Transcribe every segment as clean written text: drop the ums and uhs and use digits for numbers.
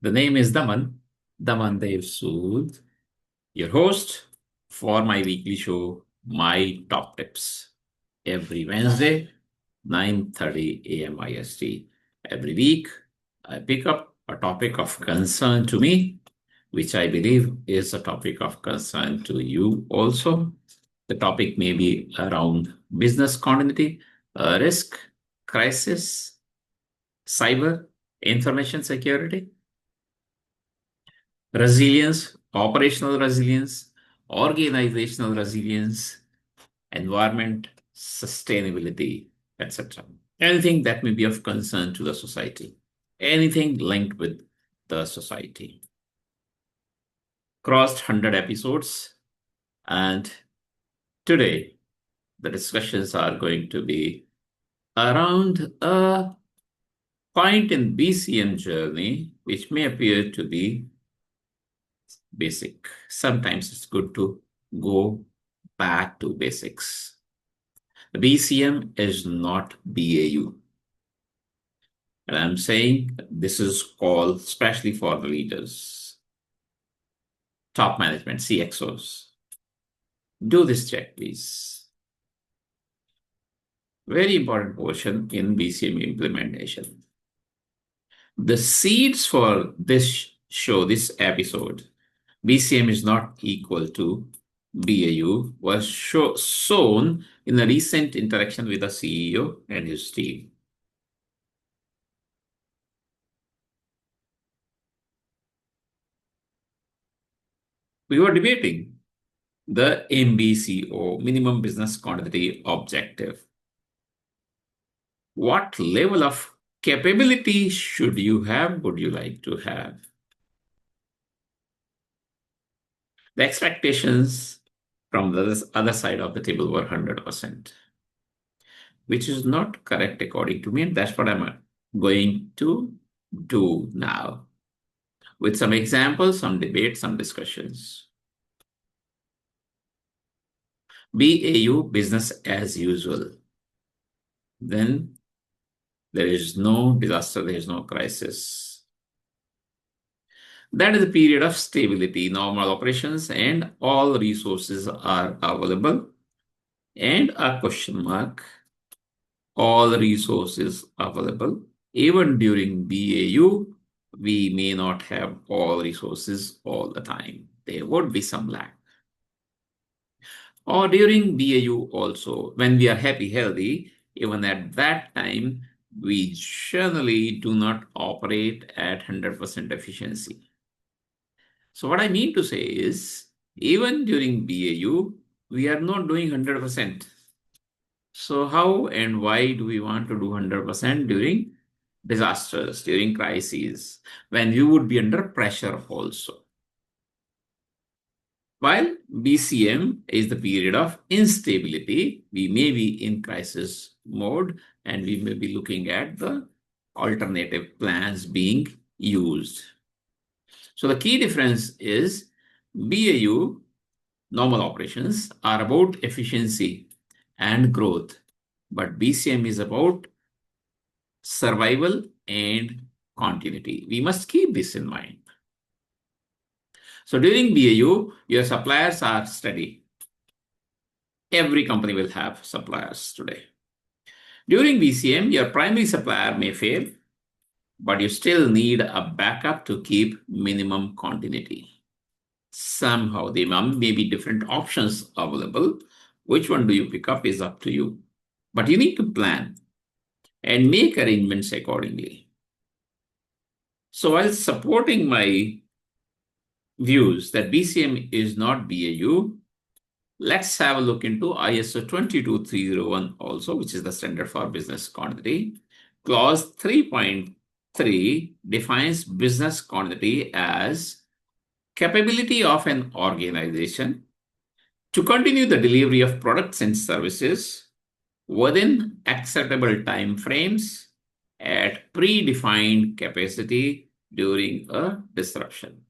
The name is Daman Dev Sood, your host for my weekly show, My Top Tips. Every Wednesday, 9:30 a.m. IST. Every week, I pick up a topic of concern to me, which I believe is a topic of concern to you also. The topic may be around business continuity, risk, crisis, cyber, information security, resilience, operational resilience, organizational resilience, environment, sustainability, etc. Anything that may be of concern to the society, anything linked with the society. Crossed 100 episodes, and today the discussions are going to be around a point in BCM journey which may appear to be basic. Sometimes it's good to go back to basics. The BCM is not BAU. And I'm saying this is called especially for the leaders, top management, CXOs. Do this check, please. Very important portion in BCM implementation. The seeds for this show, this episode, BCM is not equal to BAU, was sown in a recent interaction with the CEO and his team. We were debating the MBCO, minimum business quantity objective. What level of capability should you have, would you like to have? The expectations from the other side of the table were 100%, which is not correct according to me, and that's what I'm going to do now with some examples, some debate, some discussions. BAU, business as usual. Then there is no disaster, there is no crisis. That is a period of stability, normal operations, and all resources are available. And a question mark, all resources available. Even during BAU, we may not have all resources all the time. There would be some lack. Or during BAU also, when we are happy, healthy, even at that time, we generally do not operate at 100% efficiency. So what I mean to say is, even during BAU, we are not doing 100%. So how and why do we want to do 100% during disasters, during crises, when you would be under pressure also? While BCM is the period of instability, we may be in crisis mode and we may be looking at the alternative plans being used. So the key difference is BAU, normal operations, are about efficiency and growth, but BCM is about survival and continuity. We must keep this in mind. So during BAU, your suppliers are steady. Every company will have suppliers today. During BCM, your primary supplier may fail, but you still need a backup to keep minimum continuity. Somehow there may be different options available. Which one do you pick up is up to you. But you need to plan and make arrangements accordingly. So while supporting my views that BCM is not BAU, let's have a look into ISO 22301 also, which is the standard for business continuity. Clause 3.3 defines business continuity as capability of an organization to continue the delivery of products and services within acceptable time frames at predefined capacity during a disruption.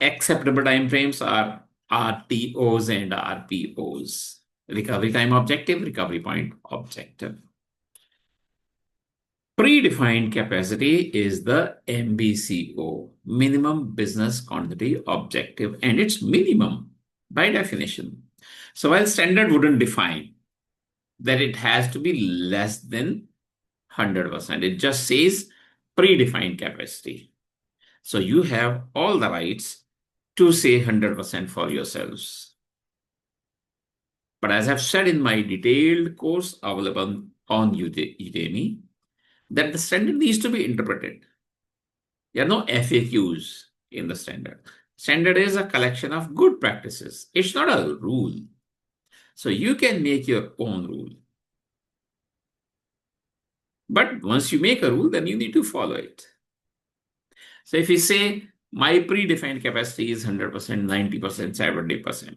Acceptable time frames are RTOs and RPOs. Recovery time objective, recovery point objective. Predefined capacity is the MBCO, minimum business quantity objective, and it's minimum by definition. So while standard wouldn't define that it has to be less than 100%, it just says predefined capacity. So you have all the rights to say 100% for yourselves. But as I've said in my detailed course available on Udemy, that the standard needs to be interpreted. There are no FAQs in the standard. Standard is a collection of good practices. It's not a rule. So you can make your own rule. But once you make a rule, then you need to follow it. So if you say my predefined capacity is 100%, 90%, 70%,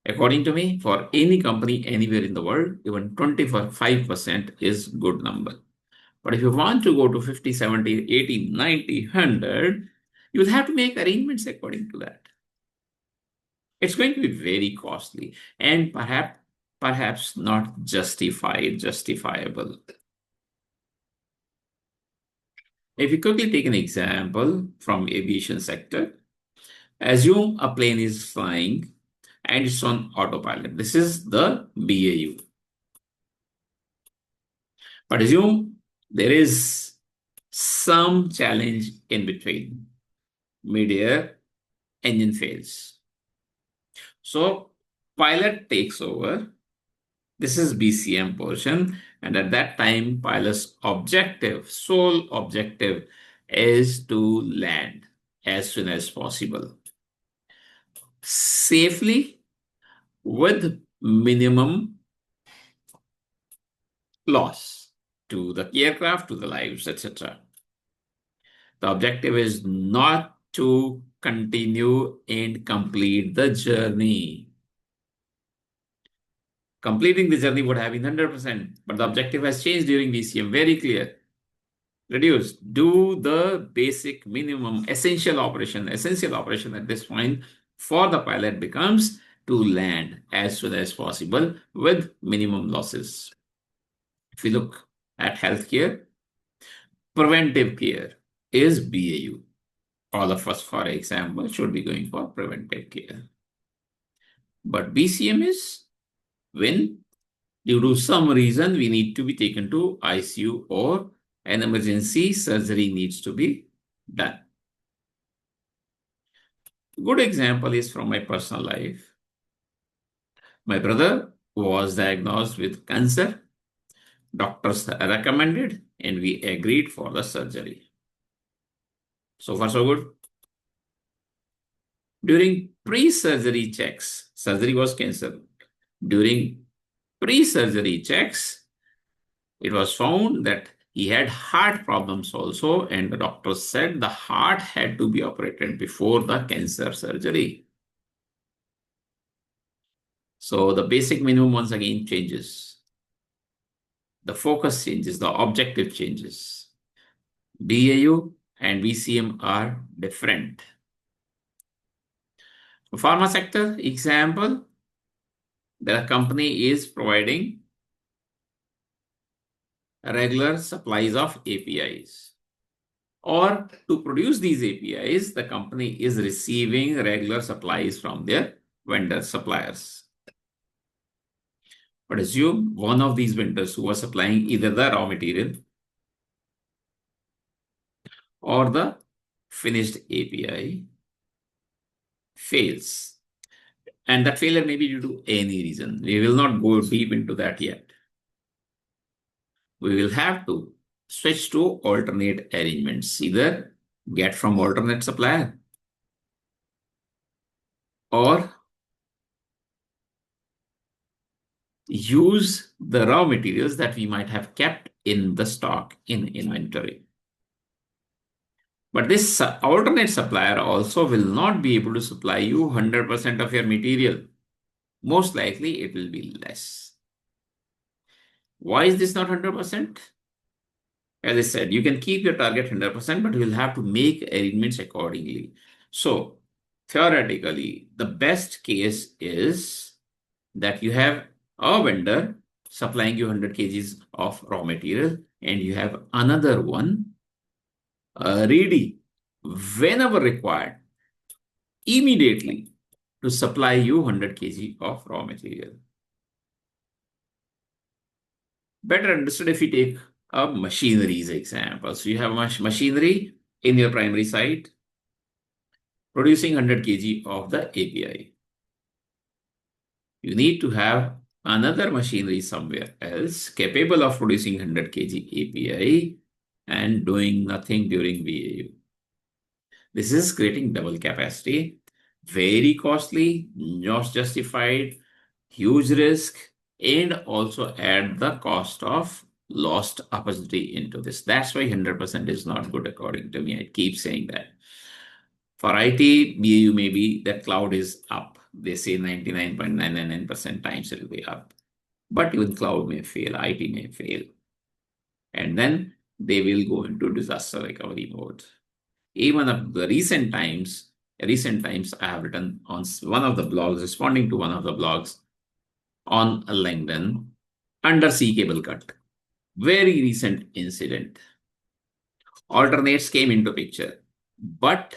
according to me, for any company anywhere in the world, even 25% is good number. But if you want to go to 50, 70, 80, 90, 100, you will have to make arrangements according to that. It's going to be very costly and perhaps not justifiable. If you quickly take an example from aviation sector, assume a plane is flying and it's on autopilot. This is the BAU. But assume there is some challenge in between. Mid-air, engine fails. So pilot takes over. This is BCM portion. And at that time, pilot's sole objective is to land as soon as possible, safely, with minimum loss to the aircraft, to the lives, etc. The objective is not to continue and complete the journey. Completing the journey would have been 100%, but the objective has changed during BCM. Very clear. Reduce. Do the basic minimum essential operation. Essential operation at this point for the pilot becomes to land as soon as possible with minimum losses. If we look at healthcare, preventive care is BAU. All of us, for example, should be going for preventive care. But BCM is when, due to some reason, we need to be taken to ICU or an emergency surgery needs to be done. A good example is from my personal life. My brother was diagnosed with cancer. Doctors recommended and we agreed for the surgery. So far, so good. During pre-surgery checks, surgery was cancelled. During pre-surgery checks, it was found that he had heart problems also, and the doctor said the heart had to be operated before the cancer surgery. So the basic minimum once again changes. The focus changes, the objective changes. BAU and BCM are different. Pharma sector example, the company is providing regular supplies of APIs. Or to produce these APIs, the company is receiving regular supplies from their vendor suppliers. But assume one of these vendors who was supplying either the raw material or the finished API fails. And that failure may be due to any reason. We will not go deep into that yet. We will have to switch to alternate arrangements, either get from alternate supplier or use the raw materials that we might have kept in the stock in inventory. But this alternate supplier also will not be able to supply you 100% of your material. Most likely it will be less. Why is this not 100%? As I said, you can keep your target 100%, but you will have to make arrangements accordingly. So theoretically, the best case is that you have a vendor supplying you 100 kgs of raw material, and you have another one ready whenever required, immediately, to supply you 100 kg of raw material. Better understood if you take a machineries example. So you have machinery in your primary site producing 100 kg of the API. You need to have another machinery somewhere else capable of producing 100 kg API and doing nothing during BAU. This is creating double capacity, very costly, not justified, huge risk, and also add the cost of lost opportunity into this. That's why 100% is not good according to me. I keep saying that. For IT, BAU maybe that cloud is up. They say 99.999% times it will be up. But even cloud may fail, IT may fail. And then they will go into disaster recovery mode. Even of the recent times I have written on one of the blogs, responding to one of the blogs on LinkedIn, undersea cable cut. Very recent incident. Alternates came into picture, but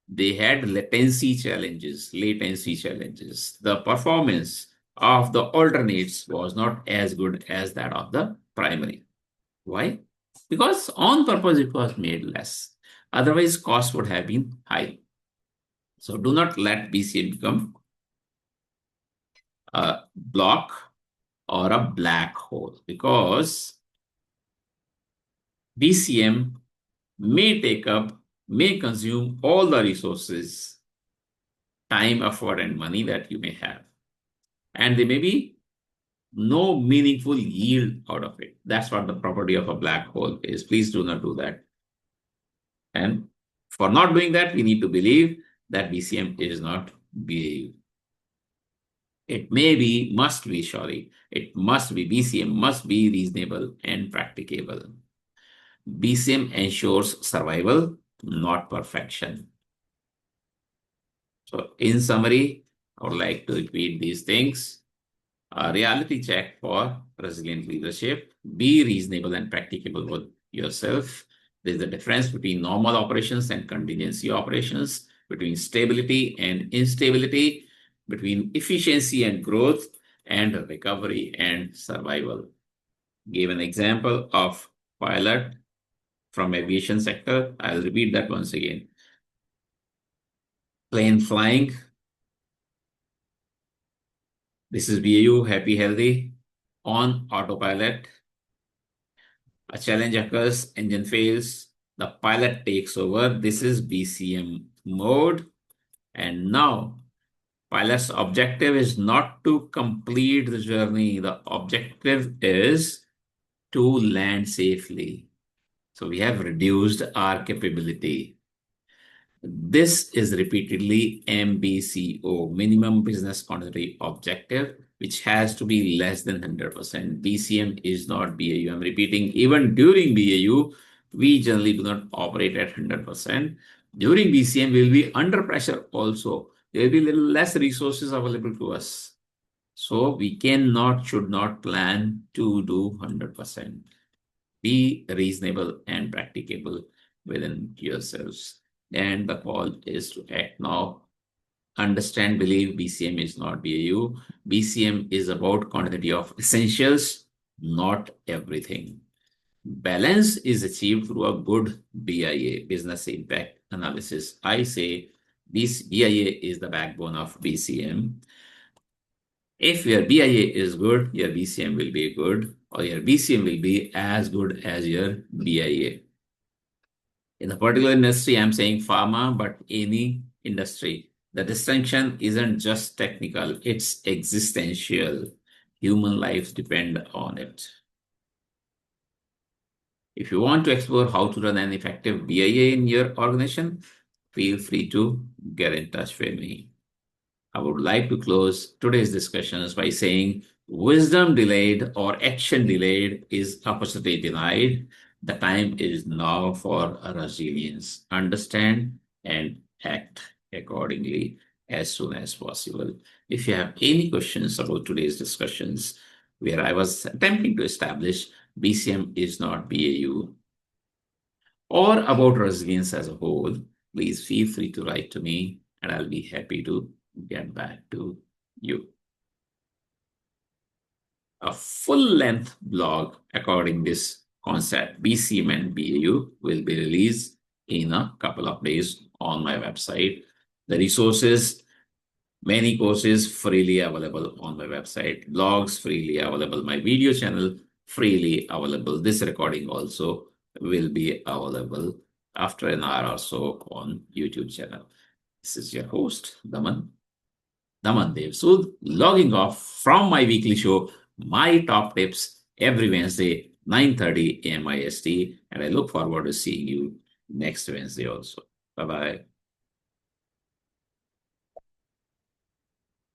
they had latency challenges. The performance of the alternates was not as good as that of the primary. Why? Because on purpose it was made less. Otherwise, cost would have been high. So do not let BCM become a block or a black hole, because BCM may consume all the resources, time, effort, and money that you may have. And there may be no meaningful yield out of it. That's what the property of a black hole is. Please do not do that. And for not doing that, we need to believe that BCM is not BAU. It may be, must be, sorry, it must be, BCM must be reasonable and practicable. BCM ensures survival, not perfection. So in summary, I would like to repeat these things. A reality check for resilient leadership. Be reasonable and practicable with yourself. There's a difference between normal operations and contingency operations, between stability and instability, between efficiency and growth, and recovery and survival. Give an example of pilot from aviation sector. I'll repeat that once again. Plane flying. This is BAU, happy, healthy, on autopilot. A challenge occurs, engine fails, the pilot takes over. This is BCM mode. And now, pilot's objective is not to complete the journey. The objective is to land safely. So we have reduced our capability. This is repeatedly MBCO, minimum business continuity objective, which has to be less than 100%. BCM is not BAU. I'm repeating, even during BAU, we generally do not operate at 100%. During BCM, we will be under pressure also. There will be a little less resources available to us. So we should not plan to do 100%. Be reasonable and practicable within yourselves. And the call is to act now. Understand, believe BCM is not BAU. BCM is about quantity of essentials, not everything. Balance is achieved through a good BIA, business impact analysis. I say this BIA is the backbone of BCM. If your BIA is good, your BCM will be good, or your BCM will be as good as your BIA. In a particular industry, I'm saying pharma, but any industry, the distinction isn't just technical, it's existential. Human lives depend on it. If you want to explore how to run an effective BIA in your organization, feel free to get in touch with me. I would like to close today's discussions by saying wisdom delayed or action delayed is opportunity denied. The time is now for resilience. Understand and act accordingly as soon as possible. If you have any questions about today's discussions, where I was attempting to establish BCM is not BAU, or about resilience as a whole, please feel free to write to me and I'll be happy to get back to you. A full-length blog according this concept, BCM and BAU, will be released in a couple of days on my website. The resources, many courses freely available on my website, blogs freely available, my video channel freely available. This recording also will be available after an hour or so on YouTube channel. This is your host, Daman Dev Sood, logging off from my weekly show, My Top Tips, every Wednesday, 9:30 a.m. IST. And I look forward to seeing you next Wednesday also. Bye-bye.